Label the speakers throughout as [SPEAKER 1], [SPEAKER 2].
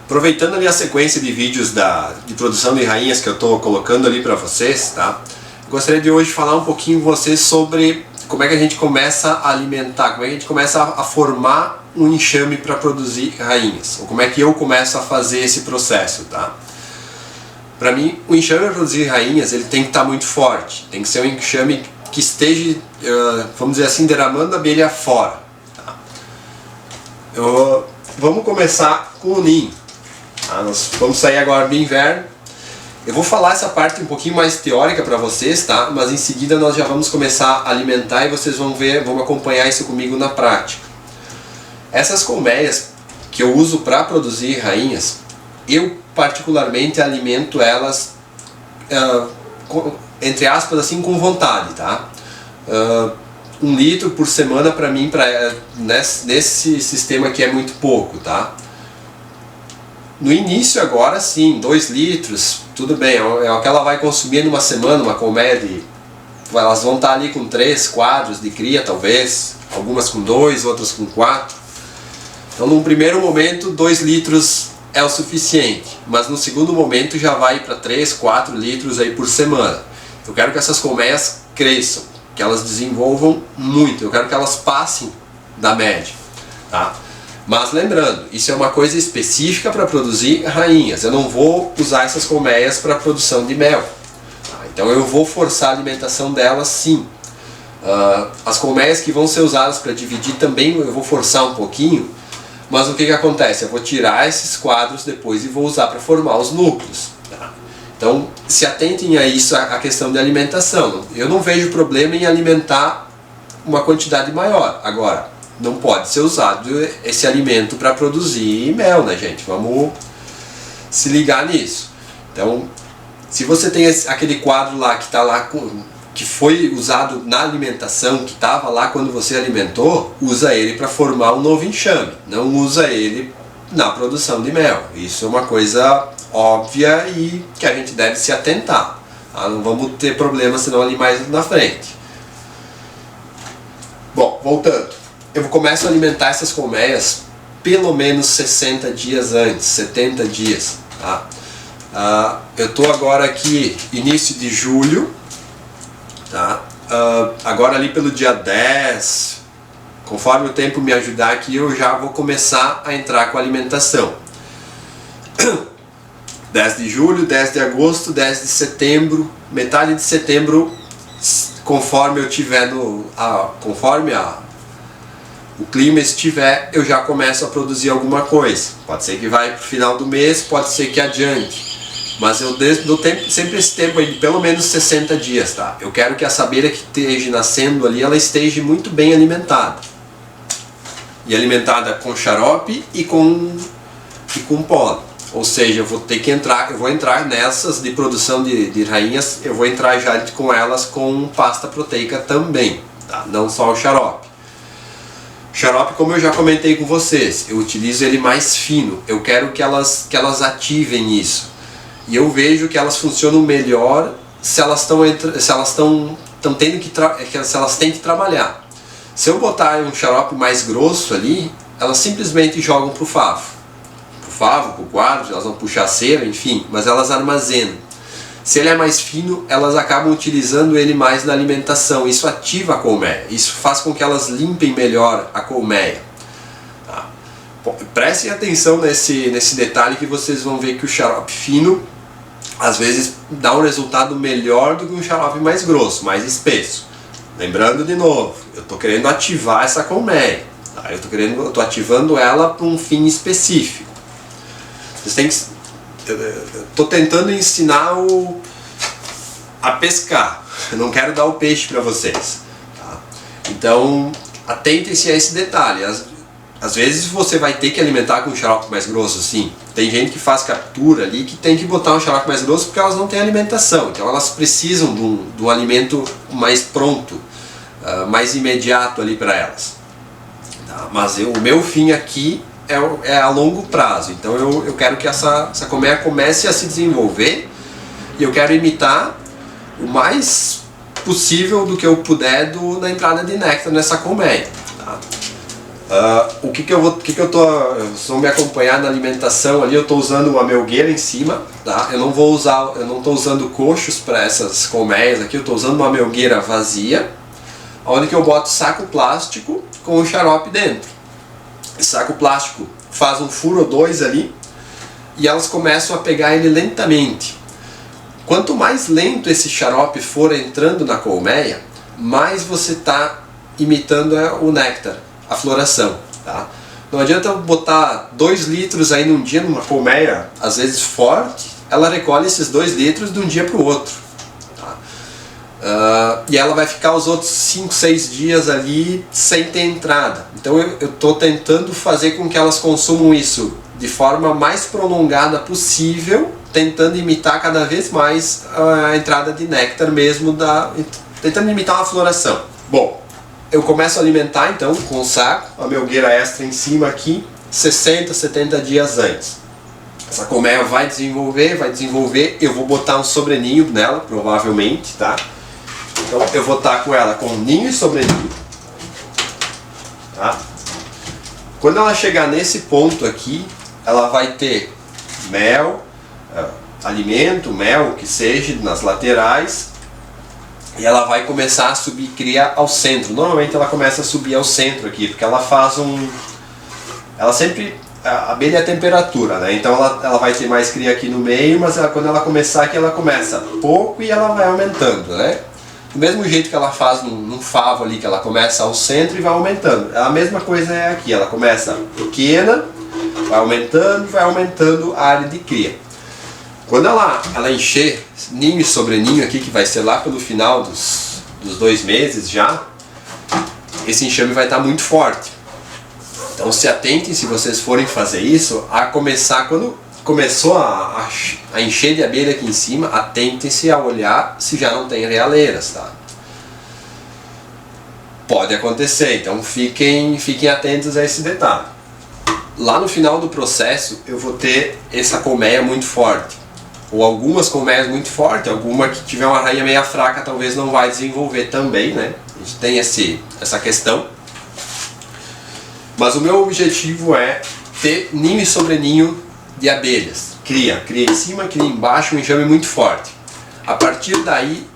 [SPEAKER 1] Aproveitando ali a sequência de vídeos de produção de rainhas que eu estou colocando ali para vocês, tá? Gostaria de hoje falar um pouquinho com vocês sobre como é que a gente começa a alimentar, como é que a gente começa a formar um enxame para produzir rainhas, ou como é que eu começo a fazer esse processo, tá? Para mim, o enxame para produzir rainhas, ele tem que estar muito forte, tem que ser um enxame que esteja, vamos dizer assim, derramando a abelha fora, tá? Vamos começar com o ninho. Nós vamos sair agora do inverno. Eu vou falar essa parte um pouquinho mais teórica para vocês, tá? Mas em seguida nós já vamos começar a alimentar e vocês vão ver, vão acompanhar isso comigo na prática. Essas colmeias que eu uso para produzir rainhas, eu particularmente alimento elas, entre aspas, assim, com vontade, tá? 1 litro por semana para mim, nesse sistema aqui é muito pouco, tá? No início agora sim, 2 litros, tudo bem, é o que ela vai consumir numa semana, uma colmeia elas vão estar ali com 3 quadros de cria talvez, algumas com 2, outras com 4. Então num primeiro momento 2 litros é o suficiente, mas no segundo momento já vai para 3, 4 litros aí por semana. Eu quero que essas colmeias cresçam, que elas desenvolvam muito, eu quero que elas passem da média, tá? Mas lembrando, isso é uma coisa específica para produzir rainhas. Eu não vou usar essas colmeias para produção de mel. Então eu vou forçar a alimentação delas sim. As colmeias que vão ser usadas para dividir também eu vou forçar um pouquinho. Mas o que acontece? Eu vou tirar esses quadros depois e vou usar para formar os núcleos. Então se atentem a isso, a questão de alimentação. Eu não vejo problema em alimentar uma quantidade maior. Agora, não pode ser usado esse alimento para produzir mel, né, gente? Vamos se ligar nisso. Então, se você tem aquele quadro lá que está lá, que foi usado na alimentação, que estava lá quando você alimentou, usa ele para formar um novo enxame. Não usa ele na produção de mel. Isso é uma coisa óbvia e que a gente deve se atentar. Tá? Não vamos ter problema senão ali mais na frente. Bom, voltando. Eu começo a alimentar essas colmeias pelo menos 60 dias antes, 70 dias. Tá? Eu estou agora aqui, início de julho, tá? Agora ali pelo dia 10, conforme o tempo me ajudar aqui, eu já vou começar a entrar com a alimentação. 10 de julho, 10 de agosto, 10 de setembro, metade de setembro, conforme eu tiver conforme o clima estiver, eu já começo a produzir alguma coisa. Pode ser que vai para o final do mês, pode ser que adiante. Mas eu dou sempre esse tempo aí de pelo menos 60 dias, tá? Eu quero que essa abelha que esteja nascendo ali, ela esteja muito bem alimentada. E alimentada com xarope e com pólen. Ou seja, eu vou entrar nessas de produção de rainhas, eu vou entrar já com elas com pasta proteica também, tá? Não só o xarope. Xarope, como eu já comentei com vocês, eu utilizo ele mais fino. Eu quero que elas ativem isso. E eu vejo que elas funcionam melhor se elas têm que trabalhar. Se eu botar um xarope mais grosso ali, elas simplesmente jogam pro favo. Pro favo, pro quadro, elas vão puxar cera, enfim, mas elas armazenam. Se ele é mais fino, elas acabam utilizando ele mais na alimentação. Isso ativa a colmeia. Isso faz com que elas limpem melhor a colmeia. Tá? Prestem atenção nesse detalhe que vocês vão ver que o xarope fino às vezes dá um resultado melhor do que um xarope mais grosso, mais espesso. Lembrando de novo, eu estou querendo ativar essa colmeia. Tá? Eu estou ativando ela para um fim específico. Vocês têm que... Estou tentando ensinar a pescar, eu não quero dar o peixe para vocês, tá? Então atentem-se a esse detalhe. Às vezes você vai ter que alimentar com um xarope mais grosso, sim. Tem gente que faz captura ali que tem que botar um xarope mais grosso porque elas não têm alimentação, então elas precisam de um alimento mais pronto, mais imediato ali para elas, tá? Mas o meu fim aqui é a longo prazo. Então eu quero que essa colmeia comece a se desenvolver e eu quero imitar o mais possível do que eu puder na entrada de néctar nessa colmeia, tá? Vocês vão me acompanhar na alimentação ali, eu estou usando uma melgueira em cima, tá? Eu não estou usando coxos para essas colmeias aqui, eu estou usando uma melgueira vazia, onde que eu boto saco plástico com o xarope dentro. Esse saco plástico faz um furo ou dois ali e elas começam a pegar ele lentamente. Quanto mais lento esse xarope for entrando na colmeia, mais você está imitando o néctar, a floração, tá? Não adianta botar 2 litros aí num dia numa colmeia, às vezes forte, ela recolhe esses 2 litros de um dia para o outro, tá? E ela vai ficar os outros 5, 6 dias ali sem ter entrada. Então eu estou tentando fazer com que elas consumam isso de forma mais prolongada possível, tentando imitar cada vez mais a entrada de néctar mesmo, tentando imitar uma floração. Bom, eu começo a alimentar então com o saco, a melgueira extra em cima aqui, 60, 70 dias antes. Essa colmeia vai desenvolver, eu vou botar um sobreninho nela, provavelmente, tá? Então eu vou estar com ela com ninho e sobreninho, tá? Quando ela chegar nesse ponto aqui, ela vai ter mel, alimento, mel, que seja, nas laterais, e ela vai começar a subir cria ao centro. Normalmente ela começa a subir ao centro aqui, porque ela faz ela sempre... A abelha é a temperatura, né? Então ela vai ter mais cria aqui no meio, mas quando ela começar aqui, ela começa pouco e ela vai aumentando, né? Do mesmo jeito que ela faz num favo ali, que ela começa ao centro e vai aumentando. A mesma coisa é aqui, ela começa pequena, vai aumentando a área de cria. Quando ela encher ninho e sobreninho aqui, que vai ser lá pelo final dos 2 meses já, esse enxame vai estar muito forte. Então se atentem, se vocês forem fazer isso, a começar, quando começou a encher de abelha aqui em cima, atentem-se a olhar se já não tem realeiras, tá? Pode acontecer, então fiquem atentos a esse detalhe. Lá no final do processo eu vou ter essa colmeia muito forte, ou algumas colmeias muito fortes, alguma que tiver uma rainha meia fraca talvez não vai desenvolver também, né? A gente tem essa questão. Mas o meu objetivo é ter ninho e sobreninho de abelhas. Cria em cima, cria embaixo, um enxame muito forte. A partir daí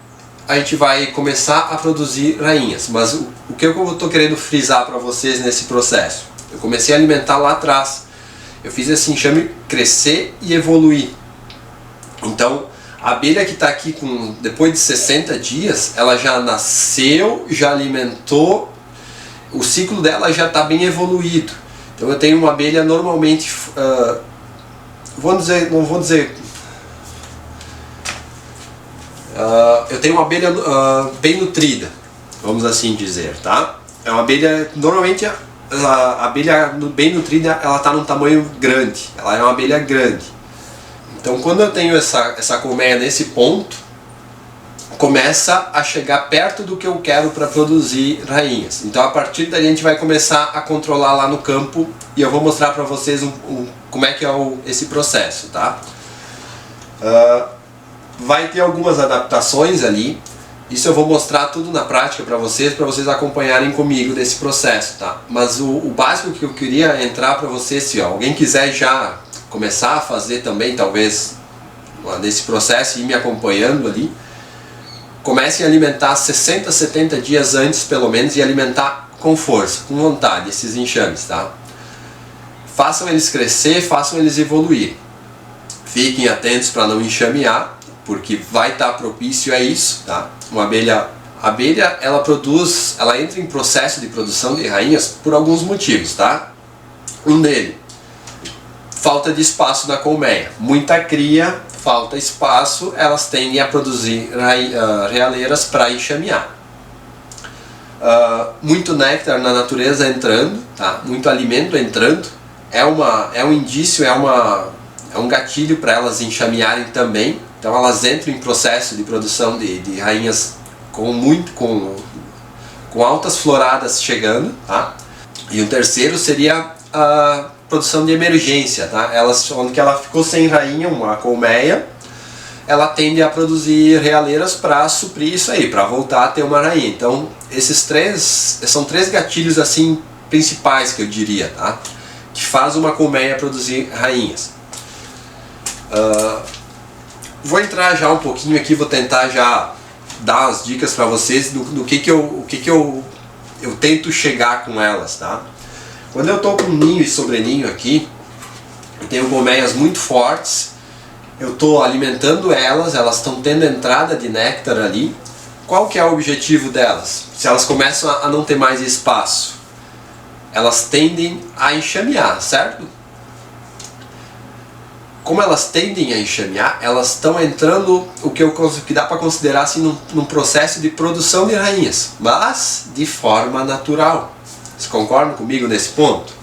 [SPEAKER 1] a gente vai começar a produzir rainhas. Mas o que eu estou querendo frisar para vocês nesse processo? Eu comecei a alimentar lá atrás. Eu fiz esse enxame crescer e evoluir. Então, a abelha que está aqui depois de 60 dias, ela já nasceu, já alimentou, o ciclo dela já está bem evoluído. Então eu tenho uma abelha normalmente, eu tenho uma abelha bem nutrida, vamos assim dizer, tá? É uma abelha, normalmente a abelha bem nutrida, ela está num tamanho grande, ela é uma abelha grande. Então quando eu tenho essa colmeia nesse ponto, começa a chegar perto do que eu quero para produzir rainhas. Então a partir daí a gente vai começar a controlar lá no campo e eu vou mostrar para vocês como é que é esse processo, tá? Vai ter algumas adaptações ali, isso eu vou mostrar tudo na prática para vocês acompanharem comigo desse processo, tá? Mas o básico que eu queria entrar para vocês, se alguém quiser já começar a fazer também, talvez, nesse processo e ir me acompanhando ali, comecem a alimentar 60, 70 dias antes, pelo menos, e alimentar com força, com vontade, esses enxames, tá? Façam eles crescer, façam eles evoluir. Fiquem atentos para não enxamear, porque vai estar propício a isso, tá? A abelha, ela entra em processo de produção de rainhas por alguns motivos, tá? Um deles, falta de espaço na colmeia. Muita cria, falta espaço, elas tendem a produzir realeiras para enxamear. Muito néctar na natureza entrando, tá? Muito alimento entrando, é um indício, é um gatilho para elas enxamearem também. Então elas entram em processo de produção de rainhas com altas floradas chegando, tá? E o terceiro seria a produção de emergência, tá? Onde ela ficou sem rainha, uma colmeia, ela tende a produzir realeiras para suprir isso aí, para voltar a ter uma rainha. Então esses são três gatilhos assim principais que eu diria, tá? Que faz uma colmeia produzir rainhas. Vou entrar já um pouquinho aqui, vou tentar já dar as dicas para vocês do que eu tento chegar com elas, tá? Quando eu estou com ninho e sobreninho aqui, eu tenho colmeias muito fortes, eu estou alimentando elas estão tendo entrada de néctar ali. Qual que é o objetivo delas? Se elas começam a não ter mais espaço, elas tendem a enxamear, certo? Como elas tendem a enxamear, elas estão entrando o que dá para considerar assim num processo de produção de rainhas, mas de forma natural. Vocês concordam comigo nesse ponto?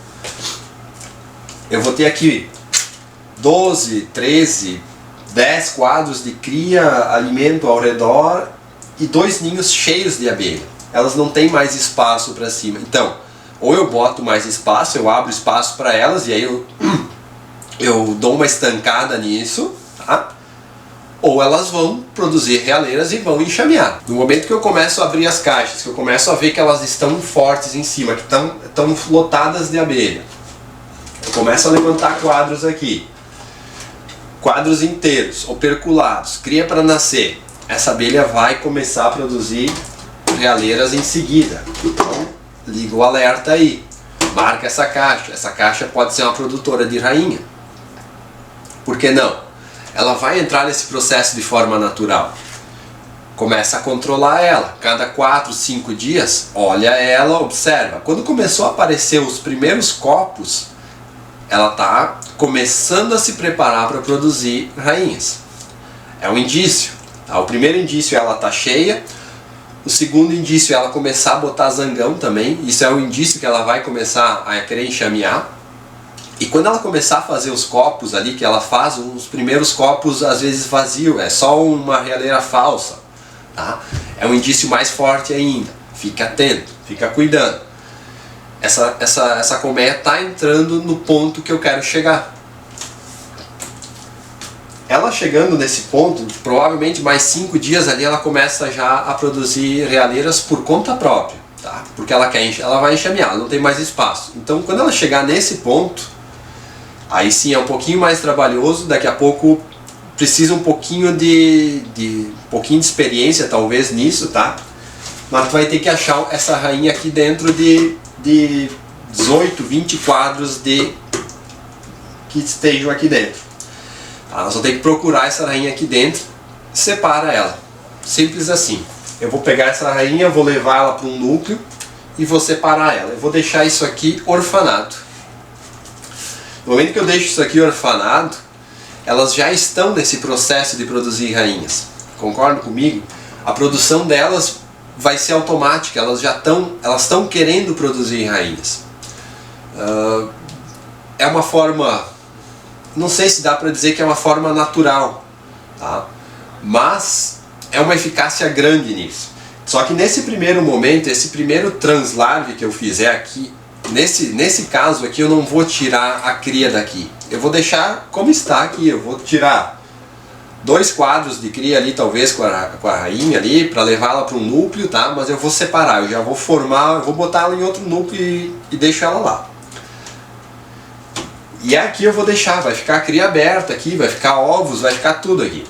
[SPEAKER 1] Eu vou ter aqui 12, 13, 10 quadros de cria, alimento ao redor e 2 ninhos cheios de abelha. Elas não têm mais espaço para cima. Então, ou eu boto mais espaço, eu abro espaço para elas e aí eu dou uma estancada nisso, tá? Ou elas vão produzir realeiras e vão enxamear. No momento que eu começo a abrir as caixas, que eu começo a ver que elas estão fortes em cima, que estão lotadas de abelha, eu começo a levantar quadros aqui. Quadros inteiros, operculados, cria para nascer. Essa abelha vai começar a produzir realeiras em seguida. Então, liga o alerta aí. Marca essa caixa. Essa caixa pode ser uma produtora de rainha. Por que não? Ela vai entrar nesse processo de forma natural. Começa a controlar ela. Cada 4, 5 dias, olha ela, observa. Quando começou a aparecer os primeiros copos, ela está começando a se preparar para produzir rainhas. É um indício. Tá? O primeiro indício ela está cheia. O segundo indício é ela começar a botar zangão também. Isso é um indício que ela vai começar a querer enxamear. E quando ela começar a fazer os copos ali, que ela faz os primeiros copos às vezes vazio, é só uma realeira falsa, tá? É um indício mais forte ainda. Fica atento, fica cuidando. Essa colmeia está entrando no ponto que eu quero chegar. Ela chegando nesse ponto, provavelmente mais 5 dias ali ela começa já a produzir realeiras por conta própria, tá? Porque ela vai enxamear, ela não tem mais espaço. Então quando ela chegar nesse ponto, aí sim é um pouquinho mais trabalhoso, daqui a pouco precisa um pouquinho de experiência talvez nisso, tá? Mas tu vai ter que achar essa rainha aqui dentro de 18, 20 quadros que estejam aqui dentro. Tá? Nós vamos ter que procurar essa rainha aqui dentro, separa ela. Simples assim. Eu vou pegar essa rainha, vou levar ela para um núcleo e vou separar ela. Eu vou deixar isso aqui orfanado. No momento que eu deixo isso aqui orfanado, elas já estão nesse processo de produzir rainhas. Concordam comigo? A produção delas vai ser automática, elas estão querendo produzir rainhas. É uma forma, não sei se dá para dizer que é uma forma natural, tá? Mas é uma eficácia grande nisso. Só que nesse primeiro momento, esse primeiro translarve que eu fizer aqui, nesse caso aqui eu não vou tirar a cria daqui. Eu vou deixar como está aqui, eu vou tirar 2 quadros de cria ali, talvez com a rainha ali, para levá-la para um núcleo, tá? Mas eu vou separar, eu já vou formar, eu vou botar ela em outro núcleo e deixo ela lá. E aqui eu vou deixar, vai ficar a cria aberta aqui, vai ficar ovos, vai ficar tudo aqui.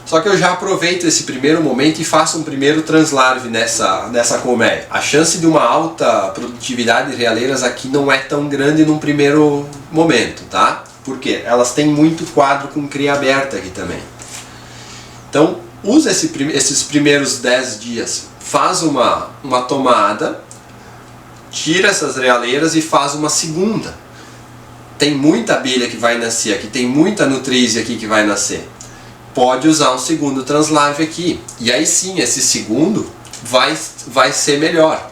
[SPEAKER 1] Só que eu já aproveito esse primeiro momento e faço um primeiro translarve nessa colmeia. A chance de uma alta produtividade de realeiras aqui não é tão grande num primeiro momento, tá? Por quê? Elas têm muito quadro com cria aberta aqui também. Então, usa esses primeiros 10 dias, faz uma tomada, tira essas realeiras e faz uma segunda. Tem muita abelha que vai nascer aqui, tem muita nutrícia aqui que vai nascer. Pode usar um segundo translarve aqui. E aí sim, esse segundo vai ser melhor.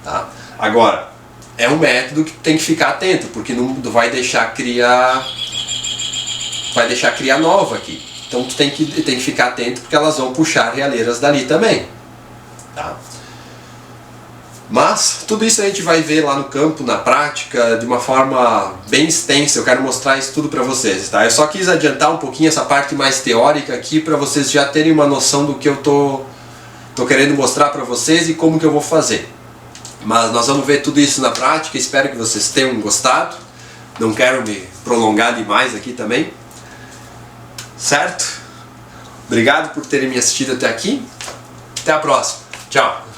[SPEAKER 1] Tá? Agora, é um método que tem que ficar atento, porque não vai deixar cria nova aqui. Então tu tem que ficar atento, porque elas vão puxar realeiras dali também. Tá? Mas tudo isso a gente vai ver lá no campo, na prática, de uma forma bem extensa. Eu quero mostrar isso tudo para vocês, tá? Eu só quis adiantar um pouquinho essa parte mais teórica aqui para vocês já terem uma noção do que eu tô querendo mostrar para vocês e como que eu vou fazer. Mas nós vamos ver tudo isso na prática, espero que vocês tenham gostado. Não quero me prolongar demais aqui também. Certo? Obrigado por terem me assistido até aqui. Até a próxima. Tchau.